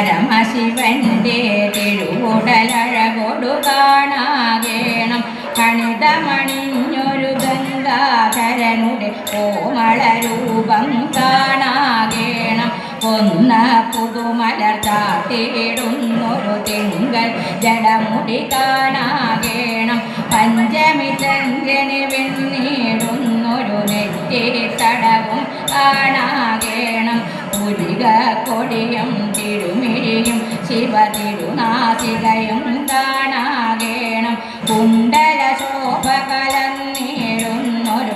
പരമശിവന്റെ തിരുവുടലഴകൊടു കാണാകേണം. കണിതമണിഞ്ഞൊരു ഗംഗാധരനുടെ കോമളരൂപം കാണാകേണം. കൊന്ന പുതുമലർ ചാത്തിയിടുന്നൊരു തിങ്കൾ ജടമുടി കാണാകേണം. പഞ്ചമി ചന്ദ്രന് വെന്നീടുന്നൊരു നെറ്റിത്തടവും കാണാകേണം. പുരിക കൊടിയും തിരുമിഴിയും ശിവ തിരുനാസികയും കാണാകേണം. കുണ്ടല ശോഭ കലർന്നിടുന്നൊരു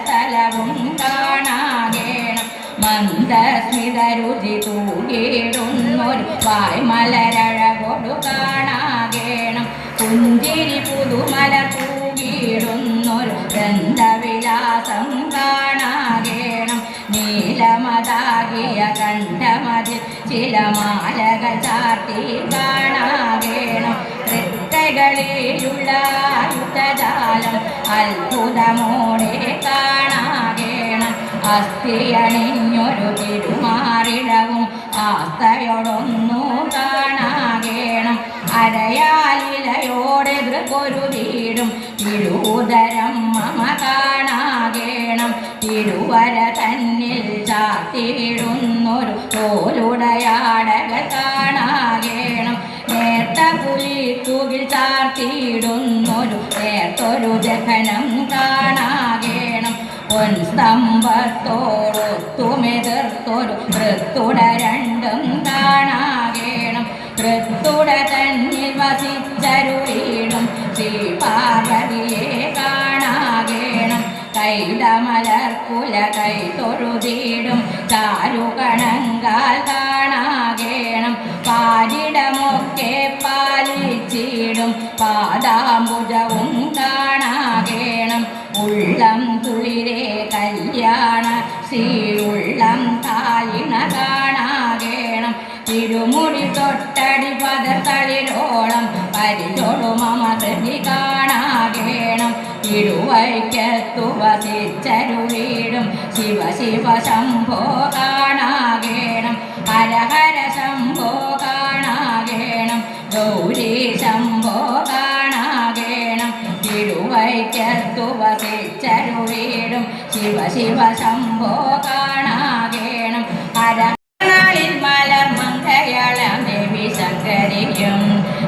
സ്ഥലവും കാണാകേണം. മന്ദസ്മിത രുചി തൂകിടുന്നൊരു വായ്മലരഴകൊടു കാണാകേണം. പുഞ്ചിരി പുതുമലർ തൂകിടുന്നൊരു ഗന്ധവിലാസം കാണാകേണം. നീലമതാകിയ കണ്ഠമതിൽ ചില മാലകൾ ചാർത്തി കാണാകേണം. തൃക്കൈകളിലുള്ള ആയുധജാലം അത്ഭുതമോടെ കാണാകേണം. അസ്ഥിയണിഞ്ഞൊരു തിരുമാറിടവും ആസ്തയോടൊന്നു കാണാകേണം. അരയാലിലയോടെ ദൃക്കൊരുതീടും തിരുവുദരം മമ കാണാകേണം. തിരുവര തന്നിൽ ചാത്തിയിടുന്നൊരു തോലുടയാടകൾ കാണാകേണം. നേർത്ത പുലിത്തുകിൽ ചാർത്തിയിടുന്നൊരു നേർത്തൊരു ജഘനം കാണാകേണം. പൊൻസ്തംഭത്തോടൊത്തുമെതിർത്തൊരു കൃത്തുട രണ്ടും കാണാകേണം. കൃത്തുട തന്നിൽ വസിച്ചരുളിടും ശ്രീപാർവതിയെ കാണാകേണം. കൈതമലർക്കുല കൈ തൊഴുതിടും ചാരുകണങ്കാൽ കാണാകേണം. പാരിടമൊക്കെ പാലിച്ചിടും പാദാംബുജവും കാണാകേണം. ഉള്ളം തുളിരെ കല്യാണ ശ്രീയുള്ളം തായിണ കാണാകേണം. തിരുമുടി തൊട്ടടി പദത്തളിരോളം പരിചൊടു മമ കൃതി കാണാകേണം. തിരുവൈക്കത്തു വസിച്ചരുളിടും ശിവ ശിവ ശംഭോ കാണാകേണം. ഹര ഹര ശംഭോ കാണാകേണം. ഗൗരി ശംഭോ കാണാകേണം. തിരുവൈക്കത്തു വസിച്ചരുളിടും ശിവ ശിവ ശംഭോ കാണാകേണം. ഹരനാളിൽ മലർ മങ്കയാളാം ദേവി ശങ്കരിയും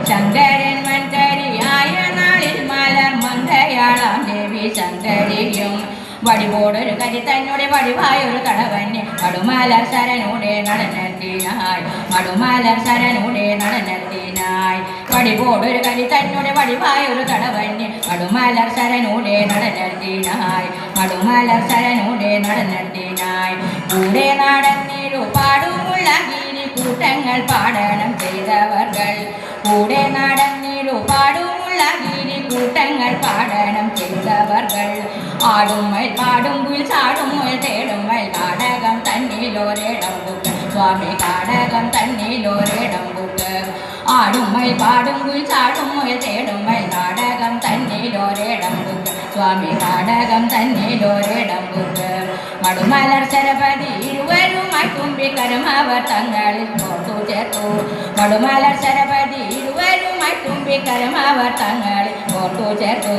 ശങ്കരൻ മൻകരിയായ നാളിൽ മലർ മങ്കയാളാം ദേവി ശങ്കരിയും. വടിപോടൊരു കരി തന്നോടെ വടിവായൊരു തടവന്യ മടുമലർ ശരനൂടെ നടനെത്തിനായി മടുമലർ ശരനൂടെ നടനെത്തിനായി. വടിപോടൊരു കരി തന്നോടെ വടിവായൊരു തടവന്യ മടുമലർ ശരനൂടെ നടനെത്തിനായി മടുമലർ ശരനൂടെ നടനെത്തിനായി. കൂടെ നടന്നിരു പാടുമുള്ള ഗീനി കൂട്ടങ്ങൾ പാടണം ചെയ്തവർകൾ. കൂടെ നടന്നിരു പാടുമുള്ള ഗീനി കൂട്ടങ്ങൾ പാടണം ചെയ്തവർകൾ. ആടും മയിൽ പാടും കുയിൽ ചാടും മുയൽ തേടും വയൽ കാടകം തന്നിലൊരിടം ബുക്ക് സ്വാമി കാടകം തന്നിലൊരിടം ബുക്ക്. ആടും മയിൽ പാടും കുയിൽ ചാടും മുയൽ തേടും വയൽ കാടകം തന്നിലൊരിടം ബുക്ക് സ്വാമി കാടകം തന്നിലൊരിടം ബുക്ക്. മടുമലർ ശരപതി ഇരുവരുമായി തുമ്പിക്കരം അവർ തങ്ങളിൽ കോർത്തു ചേർത്തു. മടുമലർ ശരപതി ഇരുവരുമായി തുമ്പിക്കരം അവർ തങ്ങളിൽ കോർത്തു ചേർത്തു.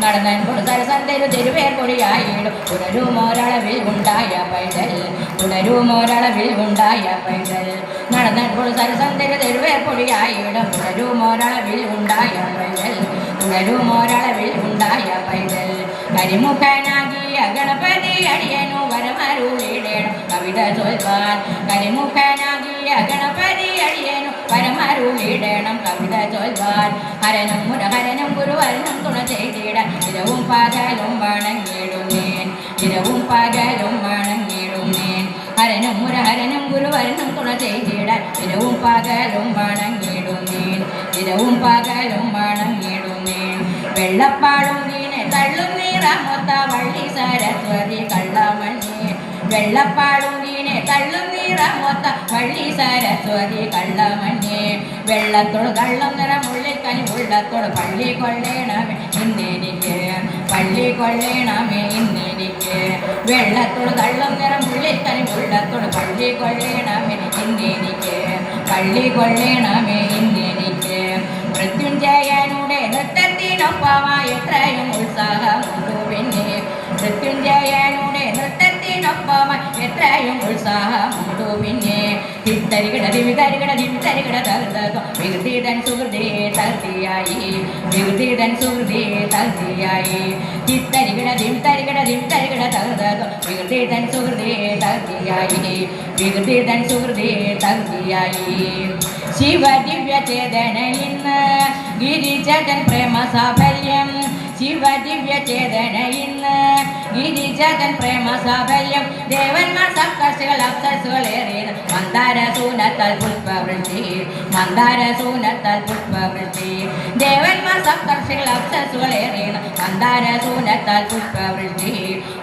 നടന്നൻ കൊടുത്തൽ സന്തെരു തിരുവേർ പൊടിയായിടും തുടരുമോരളവിൽ ഉണ്ടായ പൈതൽ തുടരുമോരളവിൽ ഉണ്ടായ പൈതൽ. നടന്നൻ കൊടുത്തൽ സന്തെരു തിരുവേർ പൊടിയായിടും തുടരുമോരളവിൽ ഉണ്ടായ പൈതൽ തുടരുമോരളവിൽ ഉണ്ടായ പൈതൽ. കരിമുഖനാകിയ ഗണപതി അടിയനു വരമരുളിടേണം കവിത ചൊൽവാൻ. കരിമുഖനാകിയ ഗണപതി അടിയനു വരമരുളിടേണം കവിത ചൊൽവാൻ. ഹരനും മുരഹരനും ഗുരുവരനും തുണ ചെയ്തിടാൻ ഇരവും പകലും വണങ്ങിടുന്നേൻ ഇരവും പകലും വണങ്ങിടുന്നേൻ. ഹരനും മുരഹരനും ഗുരുവരനും തുണ ചെയ്തിടാൻ ഇരവും പകലും വണങ്ങിടുന്നേൻ ഇരവും പകലും വണങ്ങിടുന്നേൻ. വെള്ളപ്പാടും നീനെ തള്ളും നീറമൊത്ത വള്ളി സരസ്വതി കള്ളമണി. വെള്ളപ്പാടും നീനെ തള്ളും നീറമൊത്ത വള്ളി സരസ്വതി കള്ളമണി. വെള്ളത്തോട് കള്ളം നിറമുള്ളിൽ കനി ഉള്ളത്തോട് പള്ളി കൊള്ളേണമേ ഇന്നെനിക്ക് പള്ളി കൊള്ളേണമേ ഇന്നെനിക്ക്. വെള്ളത്തോട് കള്ളം നിറമുള്ളിൽ കനി ഉള്ളത്തോട് പള്ളി കൊള്ളേണമേ ഇന്നെനിക്ക് പള്ളി കൊള്ളണമേ ഇന്നെനിക്ക്. മൃത്യുഞ്ജയനുടെ നൃത്തത്തിനൊപ്പമായി എത്രയും ഉത്സാഹമുണ്ടു പിന്നെ. മൃത്യുഞ്ജയനുടെ നൃത്തത്തിനൊപ്പമായി എത്രയും ഉത്സാഹമുണ്ടു പിന്നെ. തിത്തരികിട ദിവിതരികിട ദിവിതരികിട തകർത്തോ വികൃതിതൻ സുഹൃതേ തകൃതിയായി. വികൃതിതൻ സുഹൃതേ തകൃതിയായി. ചിത്തരികിട ദിവിതരികിട ദിവിതരികിട തകർത്തോ വികൃതിതൻ സുഹൃതേ തകൃതിയായി. വികൃതിതൻ സുഹൃതേ തകൃതിയായി. ശിവദിവ്യ ചേതന ഇന്ന് ഗിരിജതൻ പ്രേമ സാഫല്യം. ശിവദിവ്യ ചേതന ഇന്ന് ഗിരിജതൻ പ്രേമ സാഫല്യം. ദേവന്മാർ സപ്തർഷികൾ അപ്സരസുകളേറിയ മന്ദാരസൂനത്താൽ പുഷ്പവൃഷ്ടി. മന്ദാരസൂനത്താൽ പുഷ്പവൃഷ്ടി. ദേവന്മാർ സപ്തർഷികൾ അപ്സരസുകളേറിയ മന്ദാരസൂനത്താൽ പുഷ്പവൃഷ്ടി.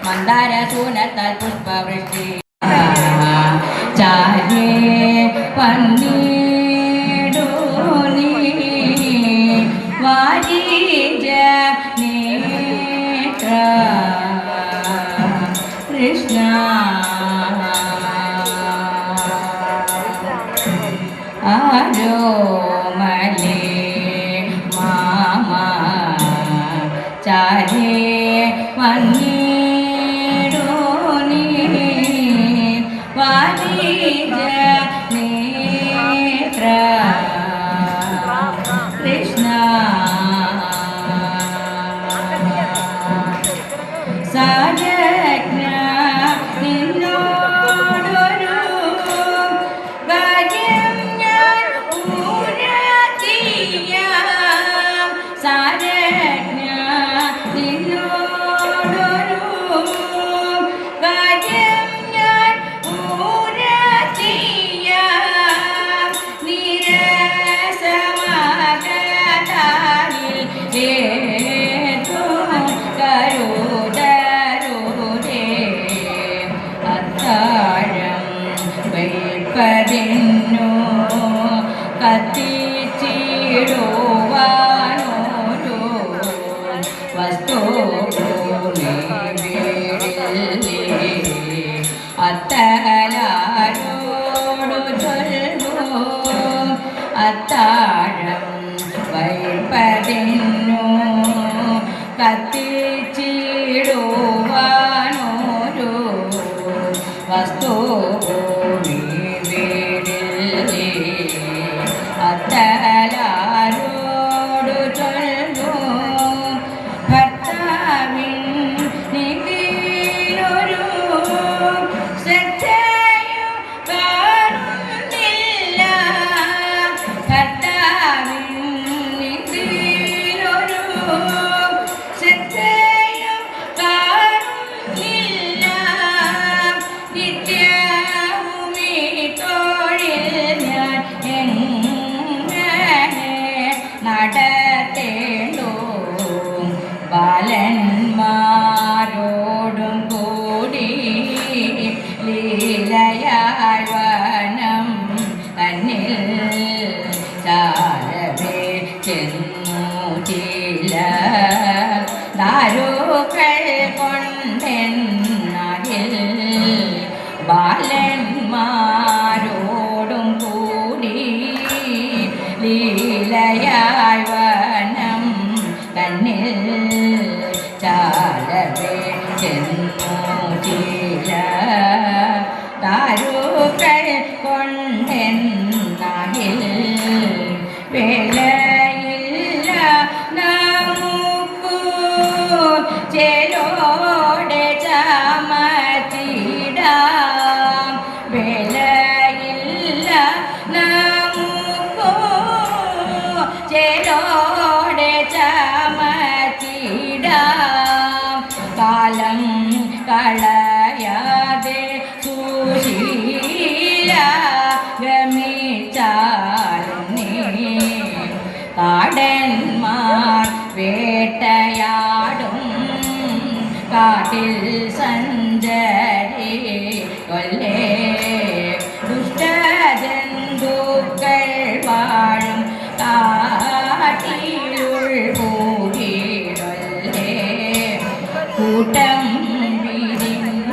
മന്ദാരസൂനത്താൽ പുഷ്പവൃഷ്ടി. ചാരേ പന്നീടു നീ വാരിജ നേത്ര കൃഷ്ണ. ആരോമലേ മാമ ചാരേ പന്നീടു നീ വാരിജ നേത്ര കൃഷ്ണ. സാരജ്ഞ നിന്നോടൊരു കാര്യം ഞാൻ ഊരാക്കിയാം. സാരജ്ഞ നിന്നോടൊരു കാര്യം ഞാൻ ഊരാക്കിയാം. നിരസമാകതാനിൽ ഏതു കരുതരുതേ. അത്താഴം വൈപ്പതിന്നു കത്തിച്ചിടുവാനോരു വസ്തു അത്തലാരോടു ചൊല്ലു. അത്താഴം വൈപ്പതിന്നു കത്തിച്ചിടുവാനോരു വസ്തു അത്തലാരോടു ചൊല്ലു. ഭർത്താവിൻ നികീലൊരു ശ്രദ്ധയും കാണുന്നില്ല. ഭർത്താവിൻ നികീലൊരു ശ്രദ്ധയും കാണുന്നില്ല. നിത്യവുമീ തൊഴിൽ ഞാൻ എങ്ങനെ നടത്തേണ്ടു. ബാലന്മാരോടും കൂടി ലീലയായി വനം തന്നിൽ ചാരവേ ചെന്നു ചില ദാരുക്കൾ കൊണ്ടെന്നതിൽ. ബാലന്മാരോടും കൂടി ലീലയായി വനം തന്നിൽ ചാരവേ ചെന്നു ചില ദാരുക്കൾ കൊണ്ടെന്നതിൽ. വേലയില്ല നമുക്കു ചേലോടെ ചമച്ചിടാം. വേലയില്ല നമുക്കു ചേലോടെ ചമച്ചിടാം. കാലം കളയാതെ സുശീല ഗമിച്ചാലും നീ. കാടന്മാർ വേട്ടയാടും കാട്ടിൽ സഞ്ചരി കൊല്ലേ. ദുഷ്ടജന്തുക്കൾ വാഴും കാട്ടിലുൾ പൂകിടൊല്ലേ. കൂട്ടം വിരിഞ്ഞേകനായി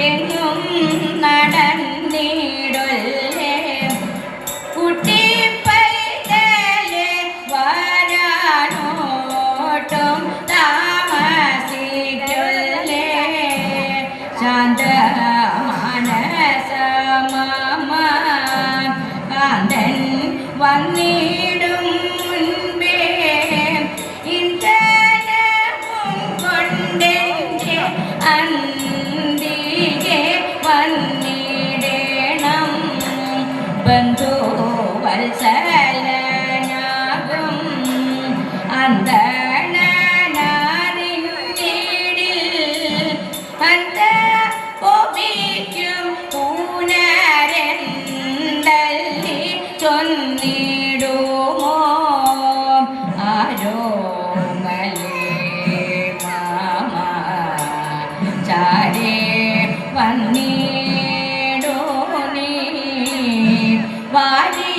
എങ്ങും നടന്നിടൊല്ലേ. വന്നിടും മുൻപേ ഇന്ധനവും കൊണ്ടെൻ്റെ അന്തികെ വന്നിടണം ബന്ധുവത്സലനാകും അന്തണനാറിഞ്ഞിടിൽ അന്ത ഒപിക്കും പൂനരന്തല്ലി ചൊന്നിടുമോ ആരോമലേ മാമ ചാരേ വന്നിടോ നീ വാരി